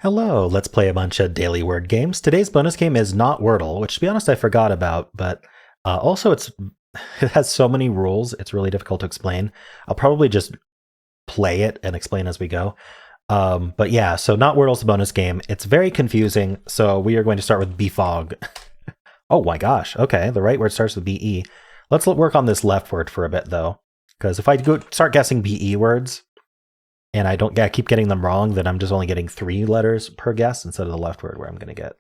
Hello, let's play a bunch of daily word games. Today's bonus game is not Wordle, which to be honest I forgot about, but also it has so many rules, it's really difficult to explain. I'll probably just play it and explain as we go. But yeah, so not Wordle's the bonus game. It's very confusing, so we are going to start with befog. Oh my gosh, okay, the right word starts with BE. Let's work on this left word for a bit though, because if I start guessing BE words, and I keep getting them wrong, then I'm just only getting 3 letters per guess instead of the left word where I'm going to get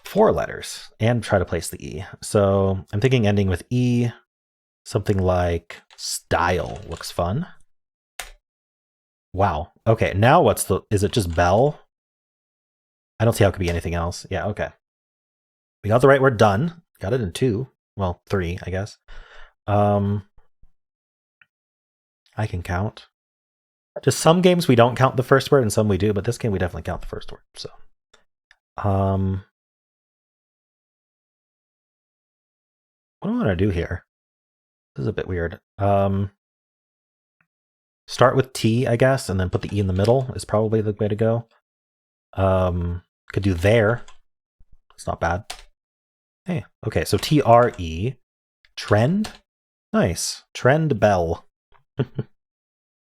4 letters and try to place the E. So I'm thinking ending with E, something like style looks fun. Wow. Okay, now is it just bell? I don't see how it could be anything else. Yeah, okay. We got the right word done. Got it in 2. Well, 3, I guess. I can count. Just some games we don't count the first word and some we do, but this game we definitely count the first word. So, what do I want to do here? This is a bit weird. Start with T, I guess, and then put the E in the middle is probably the way to go. Could do there. It's not bad. Hey, okay, so TRE. Trend? Nice. Trend bell.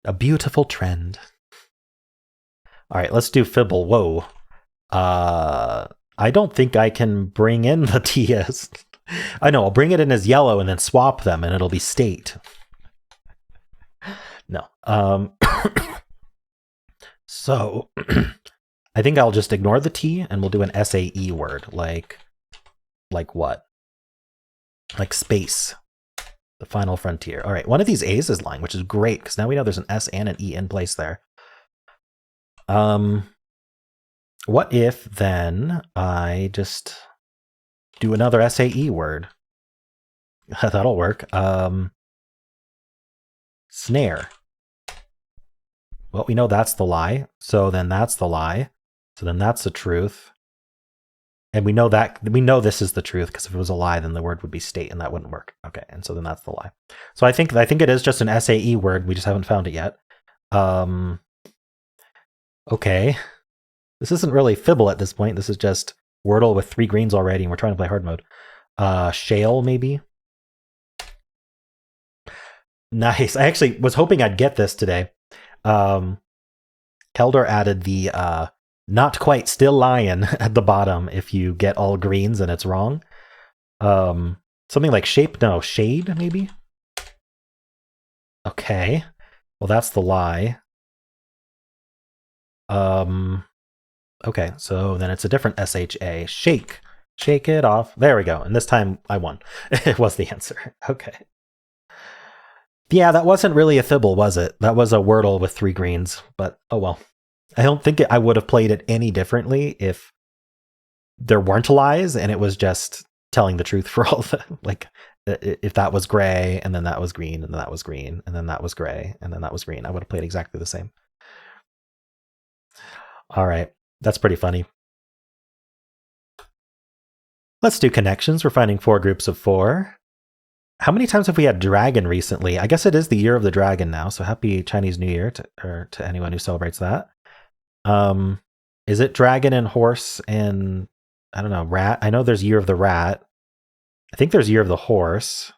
A beautiful trend. All right, let's do Fibble. Whoa. I don't think I can bring in the TS. I know, I'll bring it in as yellow and then swap them and it'll be state. No. So I think I'll just ignore the T and we'll do an SAE word, like what? Like space. The final frontier. All right, one of these A's is lying, which is great because now we know there's an S and an E in place there. What if then I just do another SAE word? That'll work. Snare. Well, we know that's the lie. So then that's the lie. So then that's the truth. And we know this is the truth because if it was a lie, then the word would be state and that wouldn't work. Okay, and so then that's the lie. So I think it is just an SAE word. We just haven't found it yet. Okay. This isn't really Fibble at this point. This is just Wordle with 3 greens already, and we're trying to play hard mode. Shale, maybe? Nice. I actually was hoping I'd get this today. Keldor added the not quite still lying at the bottom if you get all greens and it's wrong. Something like shade, maybe? Okay. Well, that's the lie. Okay, so then it's a different SHA. Shake. Shake it off. There we go. And this time I won. It was the answer. Okay. Yeah, that wasn't really a Fibble, was it? That was a Wordle with 3 greens, but oh well. I don't think I would have played it any differently if there weren't lies and it was just telling the truth for all of them. Like, if that was gray, and then that was green, and then that was green, and then that was gray, and then that was green, I would have played exactly the same. All right, that's pretty funny. Let's do connections. We're finding 4 groups of 4. How many times have we had dragon recently? I guess it is the year of the dragon now, so happy Chinese New Year to anyone who celebrates that. Is it dragon and horse and, I don't know, rat? I know there's year of the rat. I think there's year of the horse.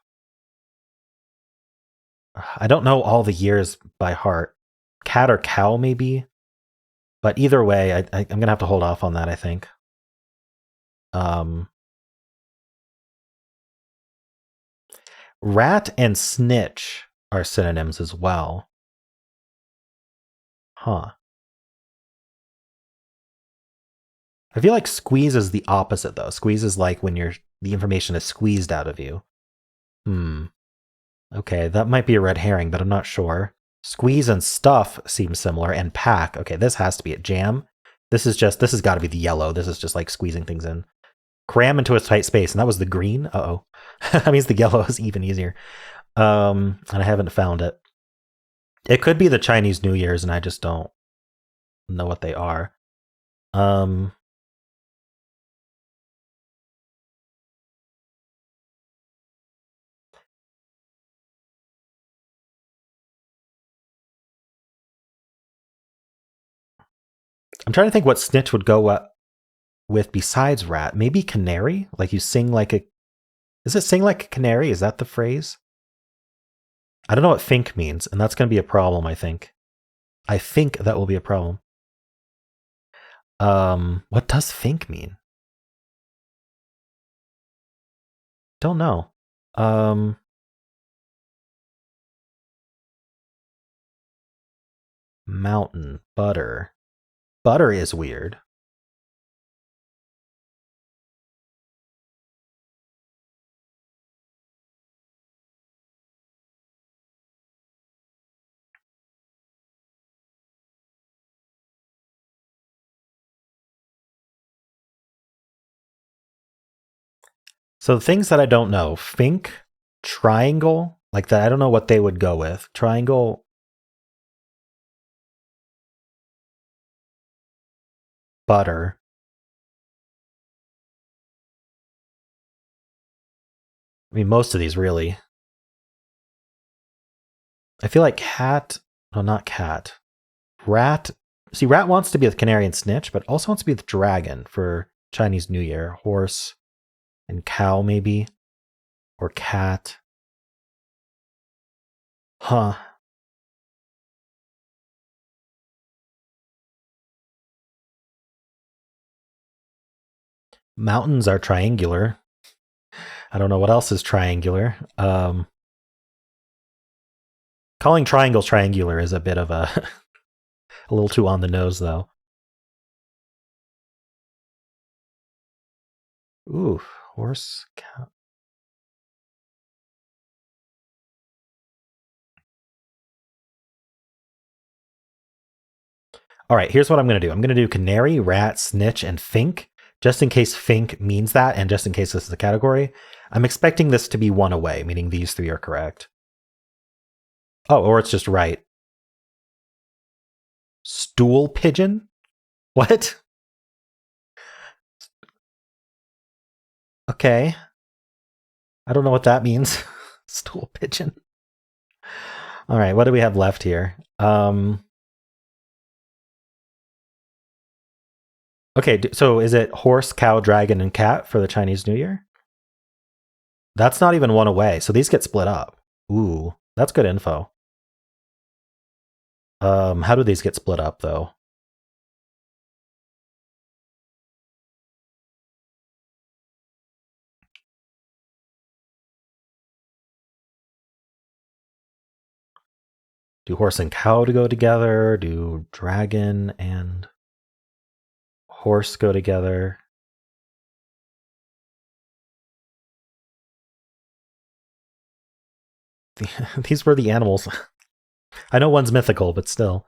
I don't know all the years by heart. Cat or cow, maybe? But either way, I'm going to have to hold off on that, I think. Rat and snitch are synonyms as well. Huh. I feel like squeeze is the opposite, though. Squeeze is like when the information is squeezed out of you. Okay, that might be a red herring, but I'm not sure. Squeeze and stuff seem similar, and pack. Okay, this has to be a jam. This has got to be the yellow. This is just like squeezing things in. Cram into a tight space, and that was the green. Uh-oh. That means the yellow is even easier. And I haven't found it. It could be the Chinese New Year's, and I just don't know what they are. I'm trying to think what snitch would go with besides rat. Maybe canary? Like you sing like a... Is it sing like a canary? Is that the phrase? I don't know what think means, and that's going to be a problem, I think. I think that will be a problem. What does think mean? Don't know. Mountain, butter. Butter is weird. So things that I don't know. Fink, triangle, like that. I don't know what they would go with. Triangle, butter. I mean, most of these really. I feel like cat. No, not cat. Rat. See, rat wants to be with canary and snitch, but also wants to be with dragon for Chinese New Year. Horse and cow, maybe. Or cat. Huh. Mountains are triangular. I don't know what else is triangular. Calling triangles triangular is a bit of a a little too on the nose, though. Ooh, horse, cow. All right, here's what I'm going to do. I'm going to do canary, rat, snitch, and fink, just in case fink means that, and just in case this is a category. I'm expecting this to be one away, meaning these three are correct. Oh, or it's just right. Stool pigeon? What? Okay. I don't know what that means. Stool pigeon. All right, what do we have left here? Okay, so is it horse, cow, dragon, and cat for the Chinese New Year? That's not even one away, so these get split up. Ooh, that's good info. How do these get split up, though? Do horse and cow to go together? Do dragon and horse go together? These were the animals. I know one's mythical, but still.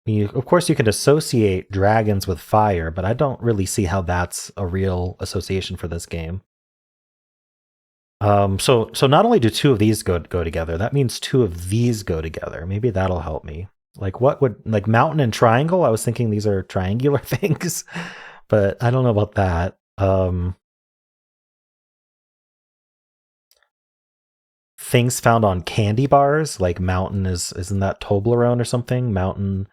Of course, you can associate dragons with fire, but I don't really see how that's a real association for this game. So not only do two of these go together, that means two of these go together. Maybe that'll help me. Like what would like mountain and triangle? I was thinking these are triangular things, but I don't know about that. Things found on candy bars, like mountain isn't that Toblerone or something? Mountain.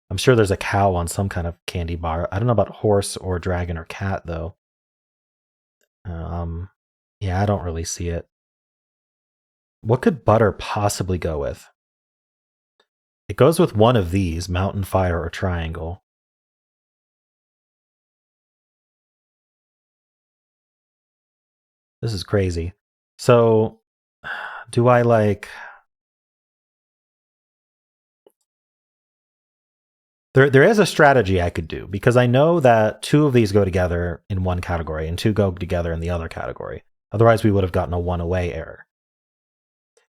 I'm sure there's a cow on some kind of candy bar. I don't know about horse or dragon or cat though. Yeah, I don't really see it. What could butter possibly go with? It goes with one of these, mountain, fire, or triangle. This is crazy. So, do I like... There is a strategy I could do, because I know that two of these go together in one category and two go together in the other category. Otherwise, we would have gotten a one away error.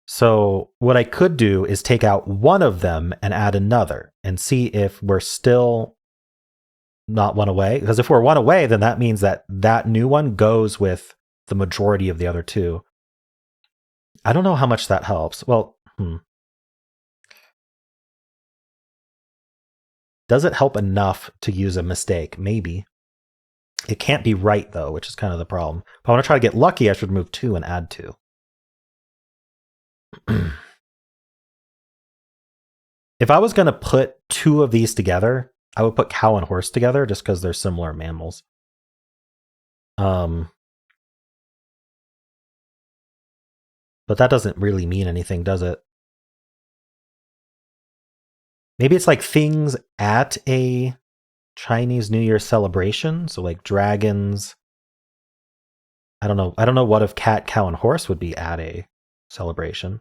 So what I could do is take out one of them and add another and see if we're still not one away. Because if we're one away, then that means that that new one goes with the majority of the other two. I don't know how much that helps. Well, Does it help enough to use a mistake? Maybe. It can't be right, though, which is kind of the problem. If I want to try to get lucky, I should remove 2 and add 2. If I was going to put 2 of these together, I would put cow and horse together just because they're similar mammals. But that doesn't really mean anything, does it? Maybe it's like things at a Chinese New Year celebration. So like dragons. I don't know. I don't know what if cat, cow, and horse would be at a celebration.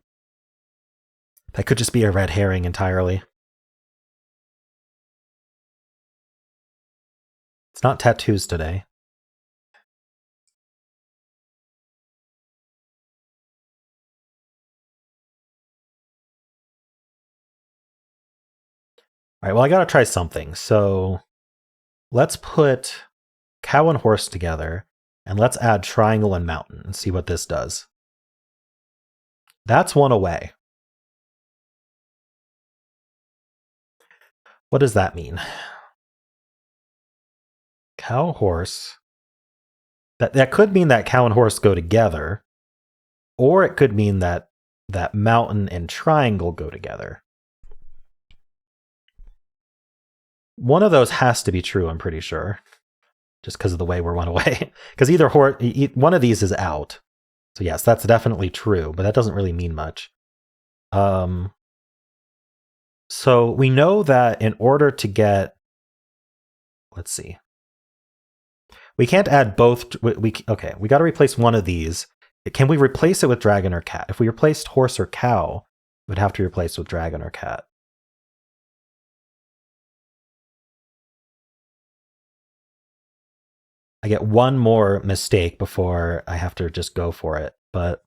That could just be a red herring entirely. It's not tattoos today. All right, well, I got to try something. So let's put cow and horse together, and let's add triangle and mountain and see what this does. That's 1 away. What does that mean? Cow, horse. That could mean that cow and horse go together, or it could mean that mountain and triangle go together. One of those has to be true, I'm pretty sure, just because of the way we're 1 away. Because either one of these is out. So yes, that's definitely true, but that doesn't really mean much. So we know that in order to get, let's see, we can't add both. Okay, we got to replace one of these. Can we replace it with dragon or cat? If we replaced horse or cow, we'd have to replace with dragon or cat. I get 1 more mistake before I have to just go for it, but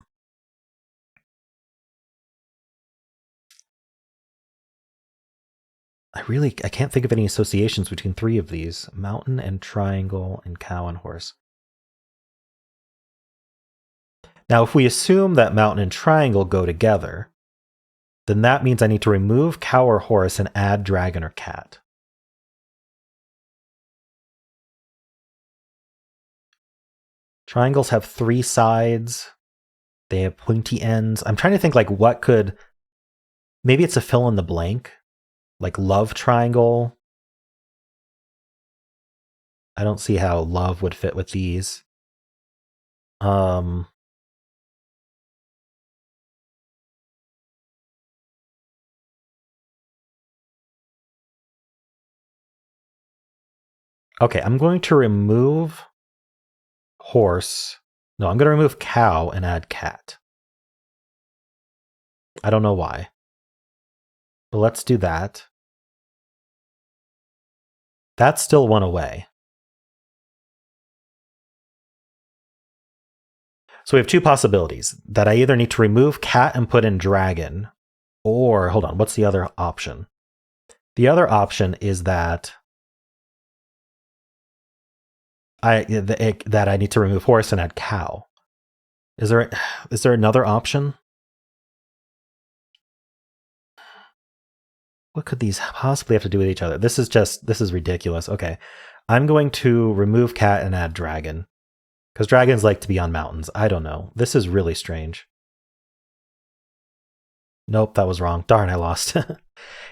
I can't think of any associations between 3 of these. Mountain and triangle and cow and horse. Now, if we assume that mountain and triangle go together, then that means I need to remove cow or horse and add dragon or cat. Triangles have 3 sides. They have pointy ends. I'm trying to think like what could... Maybe it's a fill in the blank. Like love triangle. I don't see how love would fit with these. Okay, I'm going to remove horse. No, I'm going to remove cow and add cat. I don't know why. But let's do that. That's still 1 away. So we have 2 possibilities. That I either need to remove cat and put in dragon, or, hold on, what's the other option? The other option is that I need to remove horse and add cow. Is there another option? What could these possibly have to do with each other? This is ridiculous. Okay. I'm going to remove cat and add dragon. Because dragons like to be on mountains. I don't know. This is really strange. Nope, that was wrong. Darn, I lost.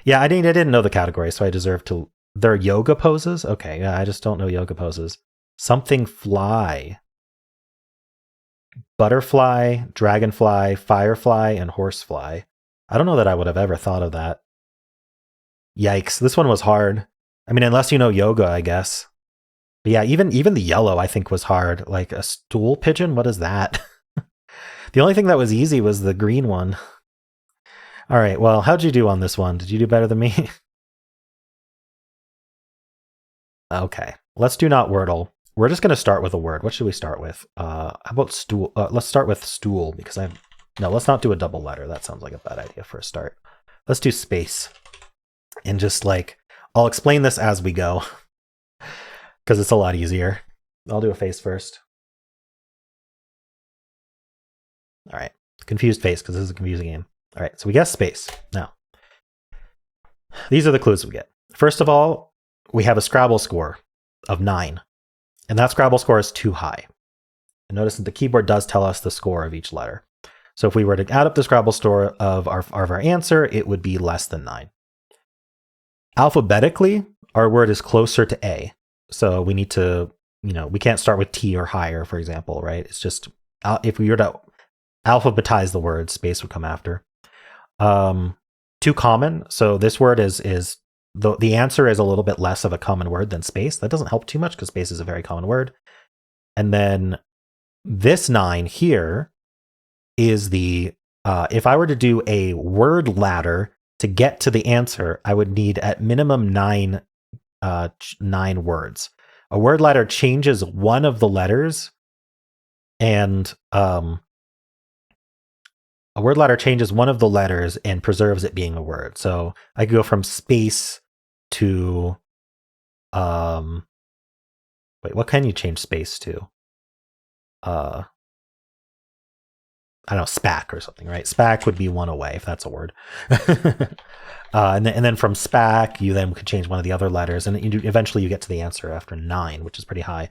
Yeah, I didn't know the category, so I deserve to... They're yoga poses? Okay, yeah, I just don't know yoga poses. Something fly. Butterfly, dragonfly, firefly, and horsefly. I don't know that I would have ever thought of that. Yikes, this one was hard. I mean, unless you know yoga, I guess. But yeah, even the yellow I think was hard. Like a stool pigeon? What is that? The only thing that was easy was the green one. All right, well, how'd you do on this one? Did you do better than me? Okay, let's do not Wordle. We're just going to start with a word. What should we start with? How about stool? Let's start with stool because no, let's not do a double letter. That sounds like a bad idea for a start. Let's do space. And just like, I'll explain this as we go because it's a lot easier. I'll do a face first. All right. Confused face, because this is a confusing game. All right, so we guess space. Now, these are the clues we get. First of all, we have a Scrabble score of 9, and that Scrabble score is too high. And notice that the keyboard does tell us the score of each letter. So if we were to add up the Scrabble score of our answer, it would be less than 9. Alphabetically, our word is closer to A. So we need to, we can't start with T or higher, for example, right? It's just, if we were to alphabetize the word, space would come after. Too common. So this word is the answer is a little bit less of a common word than space. That doesn't help too much because space is a very common word. And then this 9 here is the, if I were to do a word ladder to get to the answer, I would need at minimum 9 words. A word ladder changes one of the letters, and a word ladder changes one of the letters and preserves it being a word. So I could go from space to, wait, what can you change space to? I don't know, SPAC or something, right? SPAC would be one away if that's a word. And then from SPAC, you then could change one of the other letters, and eventually you get to the answer after 9, which is pretty high.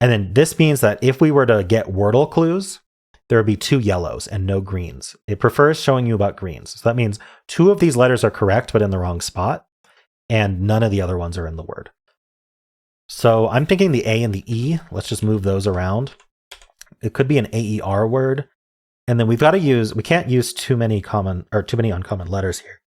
And then this means that if we were to get Wordle clues, there would be 2 yellows and no greens. It prefers showing you about greens. So that means 2 of these letters are correct, but in the wrong spot, and none of the other ones are in the word. So I'm thinking the A and the E. Let's just move those around. It could be an AER word. And then we can't use too many uncommon letters here.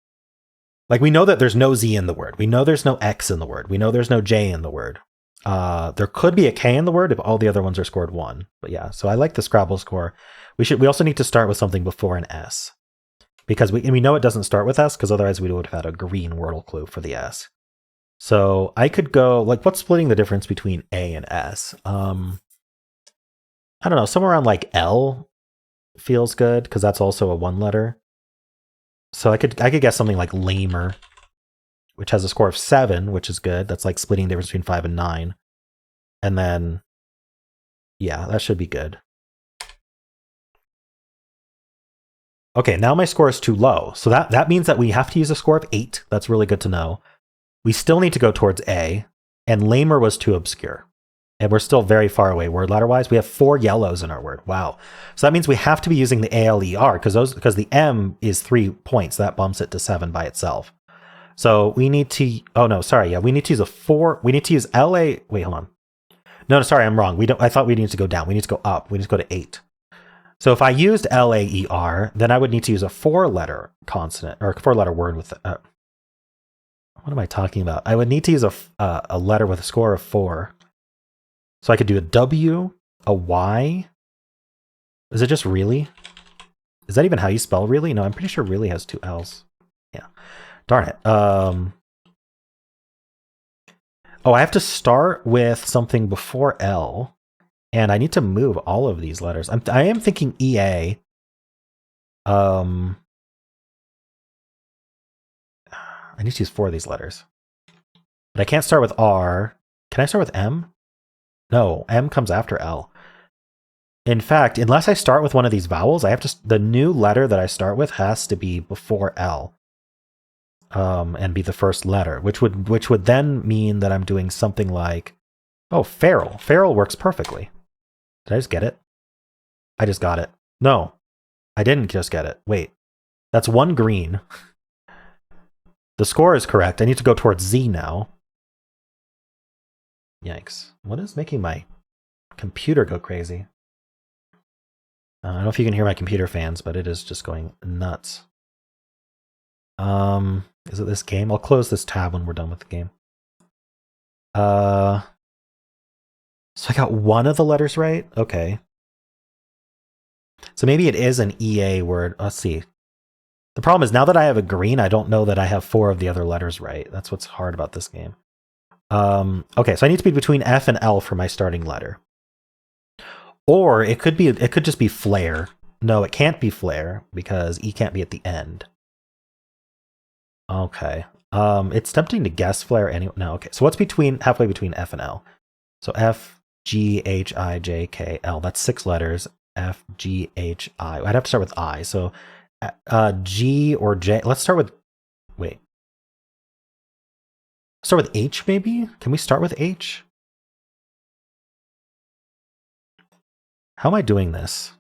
Like, we know that there's no Z in the word. We know there's no X in the word. We know there's no J in the word. There could be a K in the word if all the other ones are scored 1. But yeah, so I like the Scrabble score. We also need to start with something before an S. Because we know it doesn't start with S, because otherwise we would have had a green Wordle clue for the S. So I could go, like, what's splitting the difference between A and S? I don't know, somewhere around like L feels good, because that's also a 1 letter. So I could guess something like lamer, which has a score of 7, which is good. That's like splitting the difference between 5 and 9. And then, yeah, that should be good. Okay, now my score is too low. So that means that we have to use a score of 8. That's really good to know. We still need to go towards A, and lamer was too obscure. And we're still very far away word ladder wise. We have 4 yellows in our word. Wow. So that means we have to be using the ALER because the M is 3 points. That bumps it to 7 by itself. So we need to, oh no, sorry. Yeah, we need to use a 4. We need to use LA. Wait, hold on. No, sorry, I'm wrong. I thought we needed to go down. We need to go up. We need to go to 8. So if I used LAER, then I would need to use a 4-letter consonant or a 4-letter word with, what am I talking about? I would need to use a letter with a score of 4. So I could do a W, a Y. Is it just really? Is that even how you spell really? No, I'm pretty sure really has 2 L's. Yeah. Darn it. Oh, I have to start with something before L, and I need to move all of these letters. I am thinking EA. I need to use 4 of these letters. But I can't start with R. Can I start with M? No, M comes after L. In fact, unless I start with one of these vowels, the new letter that I start with has to be before L. And be the first letter, which would then mean that I'm doing something like, oh, feral. Feral works perfectly. Did I just get it? I just got it. No, I didn't just get it. Wait, that's 1 green. The score is correct. I need to go towards Z now. Yikes. What is making my computer go crazy? I don't know if you can hear my computer fans, but it is just going nuts. Is it this game? I'll close this tab when we're done with the game. So I got 1 of the letters right? Okay. So maybe it is an EA word. Let's see. The problem is now that I have a green, I don't know that I have 4 of the other letters right. That's what's hard about this game. Okay, so I need to be between F and L for my starting letter. Or it could just be flare. No, it can't be flare because E can't be at the end. Okay. It's tempting to guess flare anyway. No, okay. So what's halfway between F and L? So F, G, H, I, J, K, L. That's 6 letters. F, G, H, I. I'd have to start with I. So G or J. Let's start with, wait. Start with H, maybe? Can we start with H? How am I doing this?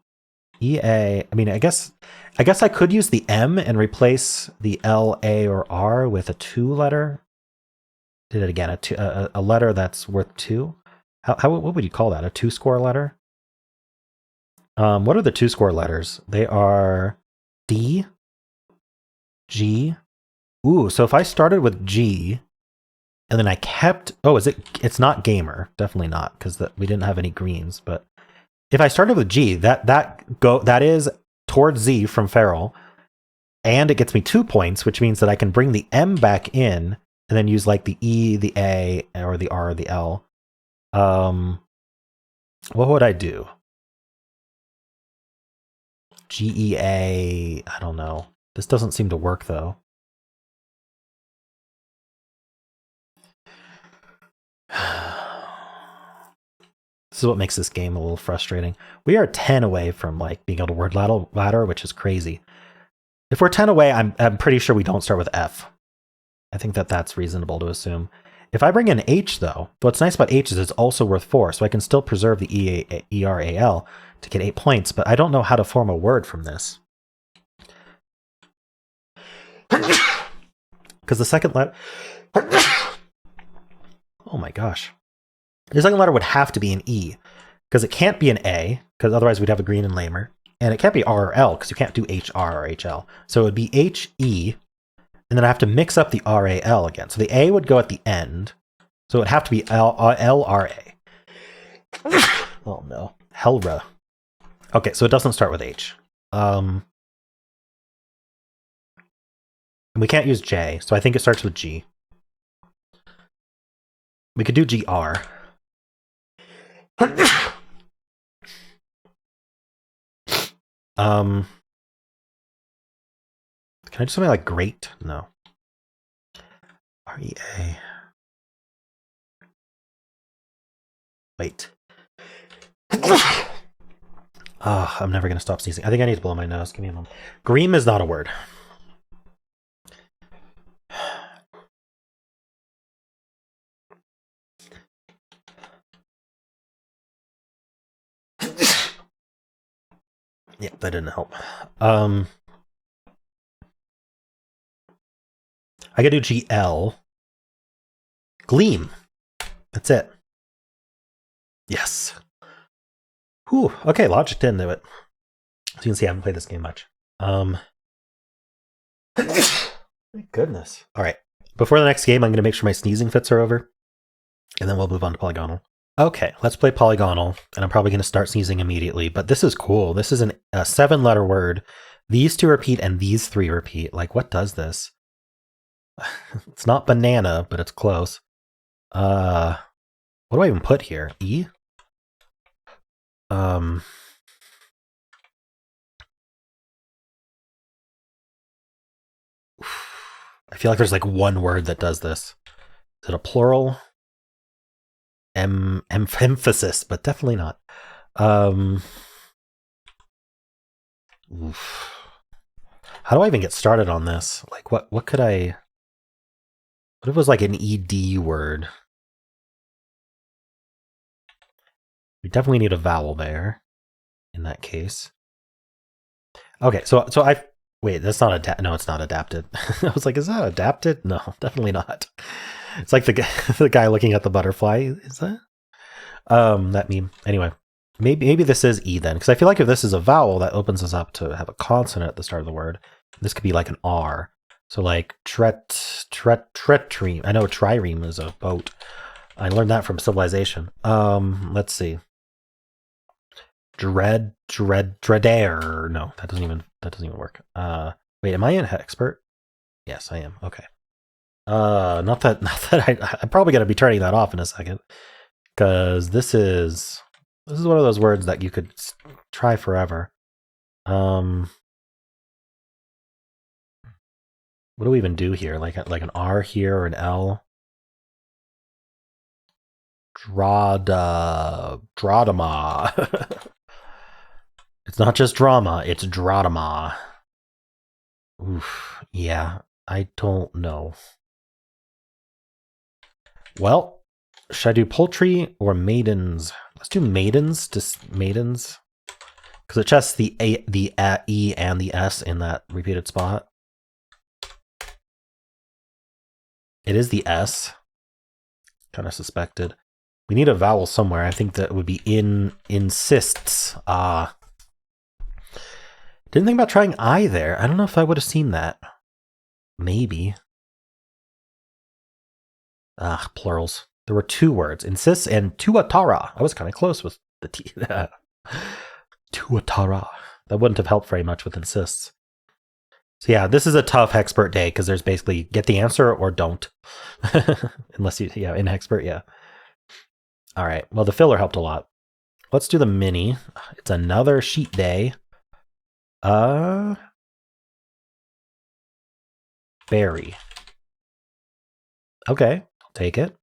EA. I mean, I guess I could use the M and replace the L, A, or R with a 2-letter. Did it again. A letter that's worth 2. What would you call that? A 2-score letter? What are the 2-score letters? They are D, G. Ooh, so if I started with G, and then I kept, it's not gamer, definitely not, because we didn't have any greens. But if I started with G, that is towards Z from feral, and it gets me 2 points, which means that I can bring the M back in and then use like the E, the A, or the R, or the L. What would I do? GEA, I don't know. This doesn't seem to work though. This is what makes this game a little frustrating. We are 10 away from like being able to word ladder, which is crazy. If we're 10 away, I'm pretty sure we don't start with F. I think that's reasonable to assume. If I bring in H though, what's nice about H is it's also worth 4, so I can still preserve the ERAL to get 8 points, but I don't know how to form a word from this. Because the second letter... Oh my gosh. The second letter would have to be an E, because it can't be an A, because otherwise we'd have a green and lamer. And it can't be R or L, because you can't do HR or HL. So it would be HE, and then I have to mix up the RAL again. So the A would go at the end, so it would have to be LRA. Oh no. Helra. Okay, so it doesn't start with H. And we can't use J, so I think it starts with G. We could do GR. Can I do something like great? No. REA. Wait. I'm never gonna stop sneezing. I think I need to blow my nose. Give me a moment. Green is not a word. Yeah, that didn't help. I could do GL. Gleam. That's it. Yes. Whew. Okay, logic didn't do it. So you can see I haven't played this game much. Thank goodness. All right. Before the next game, I'm going to make sure my sneezing fits are over. And then we'll move on to Polygonle. Okay, let's play Polygonle. And I'm probably going to start sneezing immediately. But this is cool. This is a 7-letter word. These 2 repeat and these 3 repeat. Like, what does this? It's not banana, but it's close. What do I even put here? E? I feel like there's like one word that does this. Is it a plural? Emphasis, but definitely not. Oof. How do I even get started on this? Like, what could I... What if it was like an ED word? We definitely need a vowel there, in that case. Okay, so I... Wait, that's not no, it's not adapted. I was like, is that adapted? No, definitely not. It's like the guy looking at the butterfly. Is that? That meme. Anyway, maybe this is E then, because I feel like if this is a vowel, that opens us up to have a consonant at the start of the word. This could be like an R. So like tretreme. I know trireme is a boat. I learned that from Civilization. Let's see. Dreadair. No, that doesn't even work. Wait, am I an expert? Yes, I am. Okay. Not that I'm probably gonna be turning that off in a second, because this is one of those words that you could try forever. What do we even do here? Like an R here or an L? Drodama. It's not just drama, it's dratama. Oof, yeah, I don't know. Well, should I do poultry or maidens? Let's do maidens, just maidens. Because it chests the E and the S in that repeated spot. It is the S. Kind of suspected. We need a vowel somewhere. I think that would be insists. Didn't think about trying I there. I don't know if I would have seen that. Maybe. Plurals. There were two words. Insists and tuatara. I was kind of close with the T. Tuatara. That wouldn't have helped very much with insists. So yeah, this is a tough Hexpert day because there's basically get the answer or don't. Unless you, yeah, in Hexpert, yeah. All right, well, the filler helped a lot. Let's do the mini. It's another sheet day. Berry. Okay, I'll take it.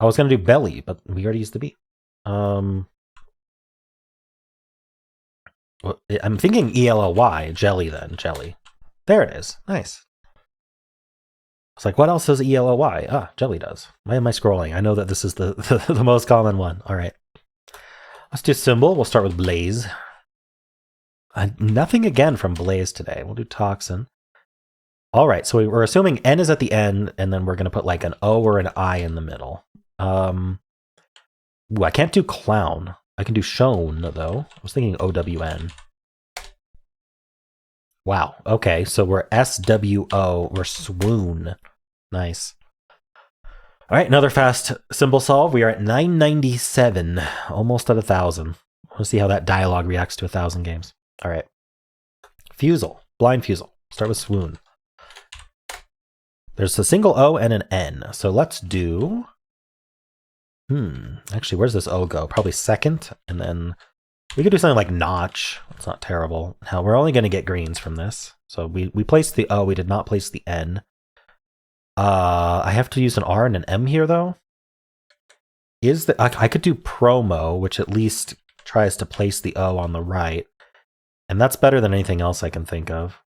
I was going to do belly, but we already used the B. Well, I'm thinking ELLY, jelly then, jelly. There it is. Nice. It's like, what else does ELLY? Jelly does. Why am I scrolling? I know that this is the most common one. All right. Let's do Symble. We'll start with Blaze. Nothing again from Blaze today. We'll do Toxin. All right. So we're assuming N is at the end, and then we're going to put like an O or an I in the middle. Ooh, I can't do Clown. I can do Shown, though. I was thinking OWN. Wow. Okay, so we're SWO. We're swoon. Nice. All right, another fast symbol solve. We are at 997, almost at 1,000. We'll see how that dialogue reacts to 1,000 games. All right. Fusele. Blind Fusele. Start with swoon. There's a single O and an N. So let's do... Actually, where's this O go? Probably second, and then we could do something like notch. It's not terrible. Now, we're only going to get greens from this. So we placed the O, we did not place the N. I have to use an R and an M here, though. I could do promo, which at least tries to place the O on the right. And that's better than anything else I can think of.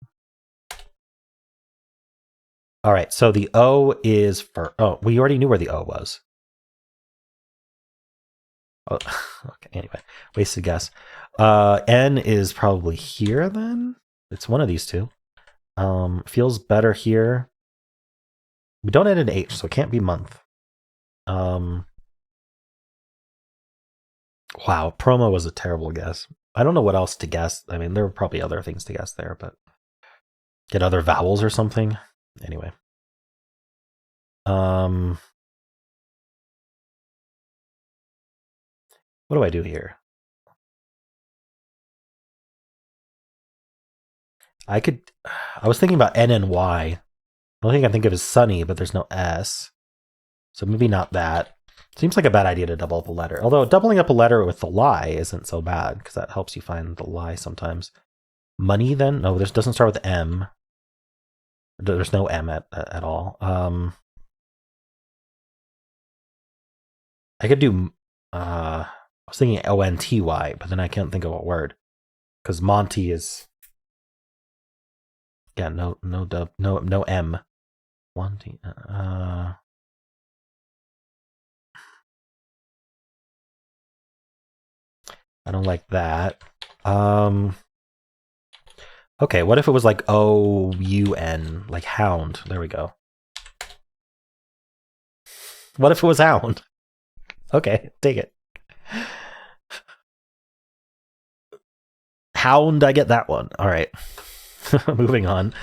All right, so the O is for... Oh, we already knew where the O was. Oh, okay, anyway, wasted guess. N is probably here then? It's one of these two. Feels better here. We don't add an H, so it can't be month. Wow, promo was a terrible guess. I don't know what else to guess. I mean, there were probably other things to guess there, but get other vowels or something. Anyway. What do I do here? I was thinking about N and Y. The only thing I think of is Sunny, but there's no S. So maybe not that. Seems like a bad idea to double up a letter. Although doubling up a letter with the lie isn't so bad, because that helps you find the lie sometimes. Money then? No, this doesn't start with M. There's no M at all. I could do... I was thinking O-N-T-Y, but then I can't think of what word. Because Monty is... Yeah, no M. Monty. I don't like that. Okay, what if it was like O-U-N, like hound? There we go. What if it was hound? Okay, take it. Hound, I get that one. All right. Moving on.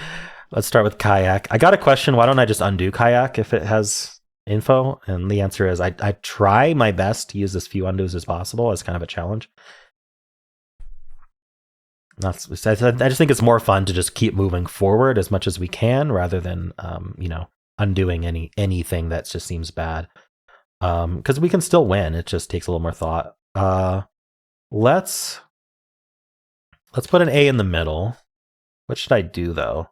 Let's start with kayak. I got a question. Why don't I just undo kayak if it has info? And the answer is I try my best to use as few undos as possible as kind of a challenge. I just think it's more fun to just keep moving forward as much as we can rather than, undoing anything that just seems bad. Because we can still win. It just takes a little more thought. Let's put an A in the middle. What should I do, though?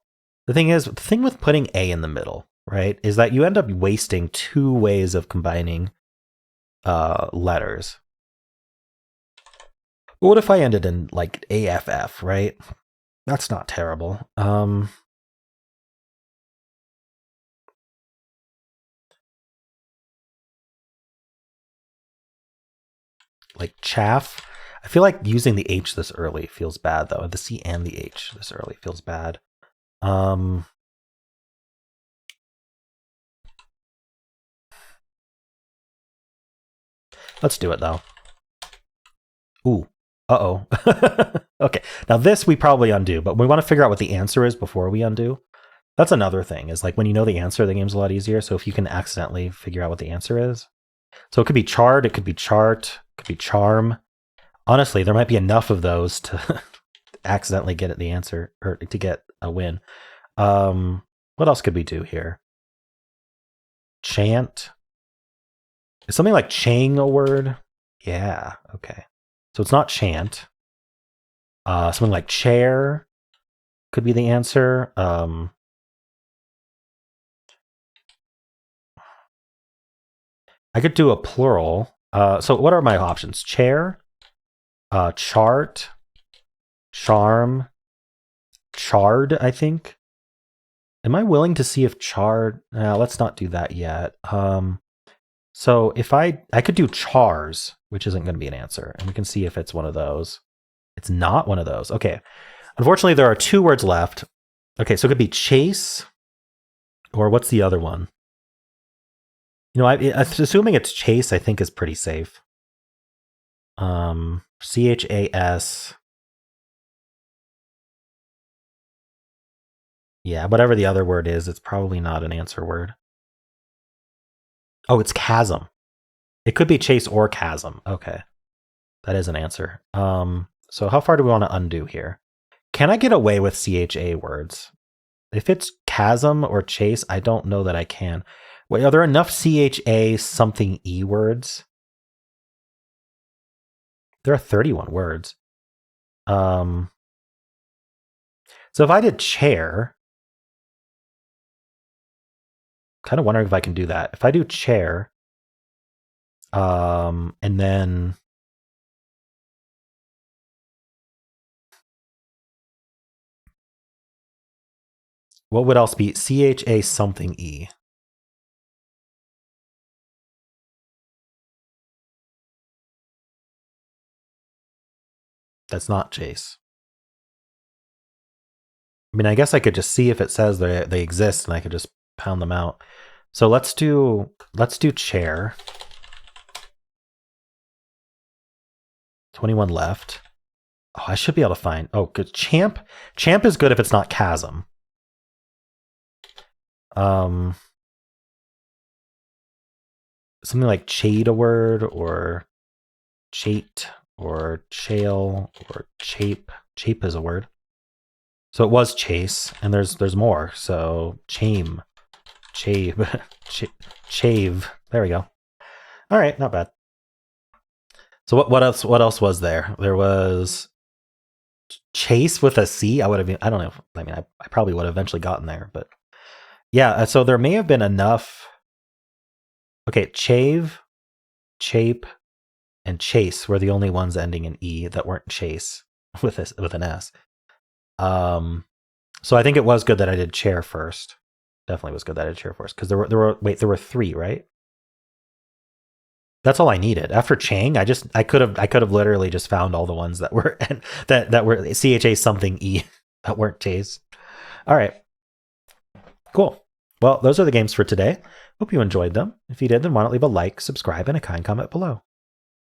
The thing with putting A in the middle, right, is that you end up wasting two ways of combining letters. What if I ended in like AFF, right? That's not terrible. Like chaff. I feel like using the H this early feels bad though. The C and the H this early feels bad. Let's do it though. Ooh. Uh-oh. Okay. Now this we probably undo, but we want to figure out what the answer is before we undo. That's another thing, is like when you know the answer, the game's a lot easier. So if you can accidentally figure out what the answer is. So it could be charred, it could be chart, it could be charm. Honestly, there might be enough of those to accidentally get at the answer, or to get a win. What else could we do here? Chant. Is something like chang a word? Yeah, okay. So it's not chant. Something like chair could be the answer. I could do a plural. So what are my options? Chair, chart, charm, charred, I think. Am I willing to see if charred? Let's not do that yet. So if I could do chars, which isn't going to be an answer, and we can see if it's one of those. It's not one of those. Okay. Unfortunately, there are 2 words left. Okay, so it could be chase, or what's the other one? You know, assuming it's chase, I think is pretty safe. CHAS. Yeah, whatever the other word is, it's probably not an answer word. Oh, it's chasm. It could be chase or chasm. Okay. That is an answer. So how far do we want to undo here? Can I get away with CHA words? If it's chasm or chase, I don't know that I can. Wait, are there enough CHA something E words? There are 31 words. So if I did chair, kind of wondering if I can do that. If I do chair, and then what would else be? CHA something E. That's not chase. I mean, I guess I could just see if it says they exist, and I could just pound them out. So let's do chair. 21 left. Oh, I should be able to find. Oh, good. Champ. Champ is good if it's not chasm. Something like chade a word, or chate, or chale, or chape. Chape is a word. So it was chase, and there's more. So chame, chave, chave. There we go. All right, not bad. So what else? What else was there? There was chase with a C. I would have. I don't know. I mean, I probably would have eventually gotten there, but yeah. So there may have been enough. Okay, chave, chape, and chase were the only ones ending in E that weren't chase with an S. So I think it was good that I did chair first. Definitely was good that I did chair first, because there were 3, right? That's all I needed. After Chang, I could have literally just found all the ones that were that were CHA something E that weren't chase. All right, cool. Well, those are the games for today. Hope you enjoyed them. If you did, then why not leave a like, subscribe, and a kind comment below.